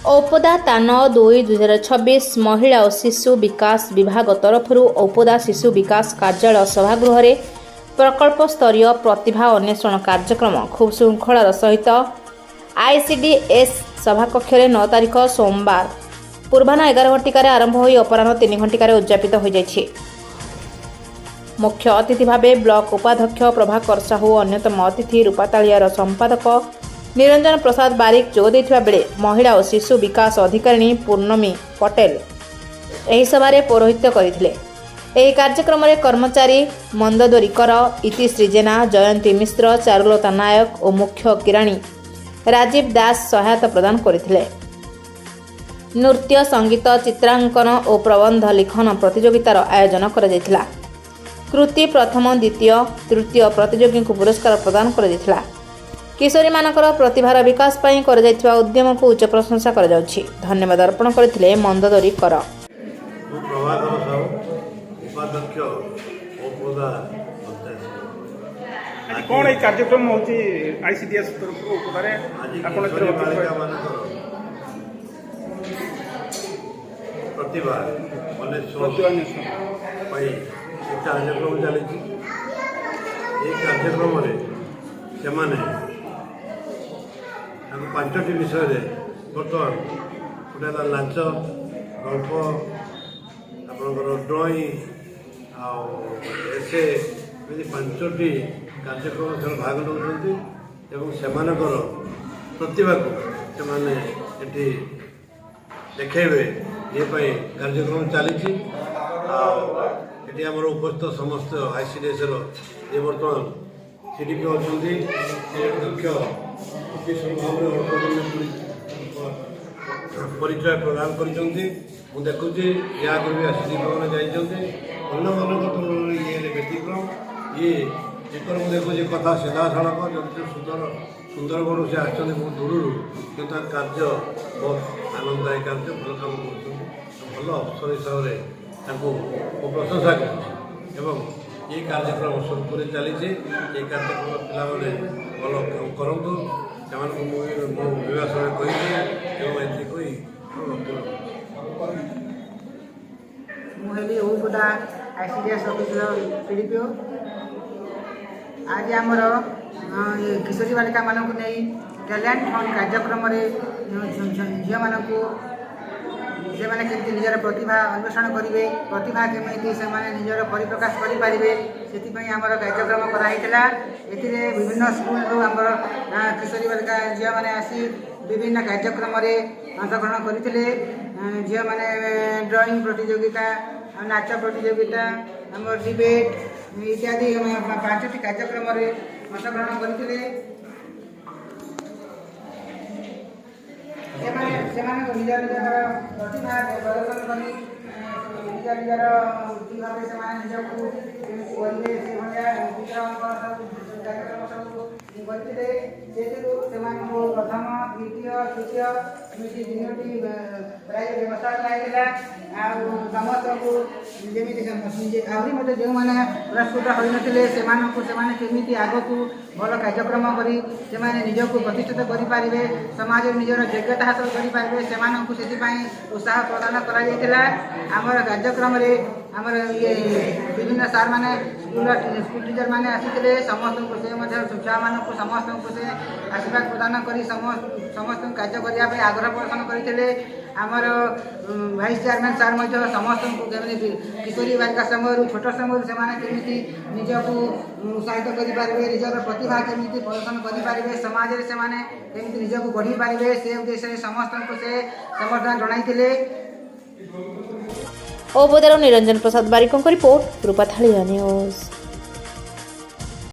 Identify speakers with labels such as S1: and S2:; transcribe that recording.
S1: ଔପଦା ତାନ 2/2026 ମହିଳା ଓ ଶିଶୁ ବିକାଶ ବିଭାଗ ତରଫରୁ ଔପଦା ଶିଶୁ ବିକାଶ କାର୍ଯ୍ୟାଳୟ ସଭାଗୃହରେ ପ୍ରକଳ୍ପ ସ୍ତରୀୟ ପ୍ରତିଭା ଅନ୍ୱେଷଣ କାର୍ଯ୍ୟକ୍ରମ ଖୁବ୍ ଶୃଙ୍ଖଳାର ସହିତ ICDS ସଭାକକ୍ଷରେ 9 ତାରିଖ ସୋମବାର ପୂର୍ବାହ୍ନ 11 ଘଟିକାରେ ଆରମ୍ଭ ହୋଇ ଅପରାହ୍ନ 3 ଘଟିକାରେ ଉଦ୍ଯାପିତ ହୋଇଯାଇଛି। ମୁଖ୍ୟ ଅତିଥି ଭାବେ ବ୍ଲକ ଉପାଧ୍ୟକ୍ଷ ପ୍ରଭାକର ସାହୁ, ଅନ୍ୟତମ ଅତିଥି ରୂପାତାଳିଆର ସମ୍ପାଦକ ନିରଞ୍ଜନ ପ୍ରସାଦ ବାରିକ ଯୋଗ ଦେଇଥିବା ବେଳେ ମହିଳା ଓ ଶିଶୁ ବିକାଶ ଅଧିକାରିଣୀ ପୂର୍ଣ୍ଣମୀ ପଟେଲ ଏହି ସଭାରେ ପୌରୋହିତ୍ୟ କରିଥିଲେ। ଏହି କାର୍ଯ୍ୟକ୍ରମରେ କର୍ମଚାରୀ ମନ୍ଦୋଦରୀ କର, ଇତିଶ୍ରୀ ଜେନା, ଜୟନ୍ତୀ ମିଶ୍ର, ଚାରୁଲତା ନାୟକ ଓ ମୁଖ୍ୟ କିରାଣୀ ରାଜୀବ ଦାସ ସହାୟତା ପ୍ରଦାନ କରିଥିଲେ। ନୃତ୍ୟ, ସଙ୍ଗୀତ, ଚିତ୍ରାଙ୍କନ ଓ ପ୍ରବନ୍ଧ ଲିଖନ ପ୍ରତିଯୋଗିତାର ଆୟୋଜନ କରାଯାଇଥିଲା। କୃତି ପ୍ରଥମ, ଦ୍ୱିତୀୟ, ତୃତୀୟ ପ୍ରତିଯୋଗୀଙ୍କୁ ପୁରସ୍କାର ପ୍ରଦାନ କରାଯାଇଥିଲା। କିଶୋରୀମାନଙ୍କର ପ୍ରତିଭାର ବିକାଶ ପାଇଁ କରାଯାଇଥିବା ଉଦ୍ୟମକୁ ଉଚ୍ଚ ପ୍ରଶଂସା କରାଯାଉଛି। ଧନ୍ୟବାଦ ଅର୍ପଣ କରିଥିଲେ ମନ୍ଦୋଦରୀ କର।
S2: कौन ये कार्यक्रम होची ICDS तरफ उपरे आपण
S3: प्रतिभा कार्यक्रम चली कार्यक्रम से 5टी विषय बर्तमान गोटे नाच, गल्प, आपणकर ड्रॉइंग एसे 5टी कार्यक्रम से भाग नौ से प्रतिभा को से देखेबे ये कार्यक्रम चली आमर उपस्थित समस्त ICDS ये बर्तमान CDP अच्छा परिचय प्रदान कर देखुची या भी CDP मैंने जाइए ये व्यतिक्रम ये देखुची कथा सीधा सड़क जो सुंदरगढ़ से आसते बहुत दूर कि कार्य बहुत आनंददायी कार्य भल कम कर भल अफसर हिसाब से प्रशंसा कर ये कार्यक्रम सुरखुरी चली ये कार्यक्रम पे भल करूँ से मो विवाह कही
S4: मुझे ঔপদা ICDS অফিসর CDP आज आमर किशोरी बालिका मानक नहीं टैलेंट हंट कार्यक्रम झील मानक से केमती निजर प्रतिभा अन्वेषण करेंगे, प्रतिभा केमी से निजर परिप्रकाश करेंगे से आमर कार्यक्रम कराइला। विभिन्न स्कूल आमर किशोरी बालिका झील मैंने आसी विभिन्न कार्यक्रम अंशग्रहण करते। झील मैंने ड्रॉइंग प्रतियोगिता, नाच प्रतियोगिता, आम डिबेट इत्यादि 5टी कार्यक्रम अंशग्रहण करते। निज निज प्रतिभा प्रदर्शन कर निज निजर भाव से निजक करेंगे से कार्यक्रम सब करते। प्रथम, द्वितीय, तृतीय एमती 3टी प्राइज व्यवस्था कराइला। समस्त को जमी आहरी मत जो मैंने पुरस्कृत होते से केमी आग को भल कार्यक्रम कर निजक प्रतिष्ठित करेंगे, समाज निजर योग्यता हासिल करेंगे से उत्साह प्रदान करा। आमर कार्यक्रम आमर ये विभिन्न सार मैंने स्कूल टीचर मैंने आसी समस्त से छुआ मान समस्त से आशीर्वाद प्रदान कर समस्त कार्य करने आग्रह प्रदर्शन करते। आमर वाइस चेयरमैन सार समस्त किशोरी बालिका समय छोट समय से केमी निजक उत्साहित करेंगे, निजर प्रतिभा केमी प्रदर्शन करेंगे, समाज से केमी निजक बढ़ी पारे से उद्देश्य समस्त से समर्थन जनाइले।
S1: ଔପଦାର ନିରଞ୍ଜନ ପ୍ରସାଦ ବାରିକଙ୍କ ରିପୋର୍ଟ, ରୂପାତାଳିଆ ନ୍ୟୁଜ୍।